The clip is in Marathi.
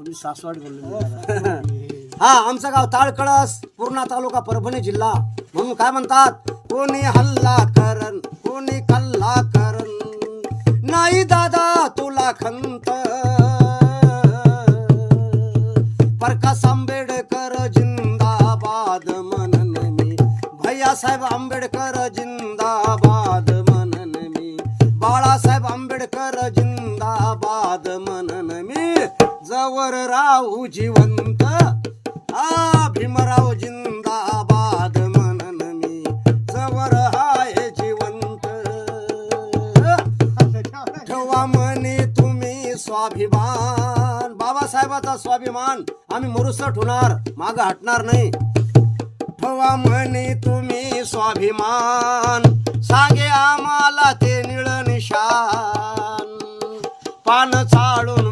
तुम्ही सासवाड बोलले. हा, आमचं गाव ताळकळस, पूर्णा तालुका, परभणी जिल्हा. म्हणून काय म्हणतात, कोणी हल्ला करन कोणी कल्ला करन, नाही दादा तुला खंत. प्रकाश आंबेडकर जिंदाबाद म्हणन मी, भैयासाहेब आंबेडकर जिंदाबाद म्हणन मी, बाळासाहेब आंबेडकर जिंदाबाद म्हणन मी. जवर राहू जिवंत भीमराव जिंदाबाद म्हणन मी, जवर हाय जिवंत. ठेवा म्हणे तुम्ही स्वाभिमान, बाबासाहेबाचा स्वाभिमान आम्ही मरुसट होणार, माग हटणार नाही. ठेवा म्हणे तुम्ही स्वाभिमान, सांगे आम्हाला ते निळ निशान. पान चाळून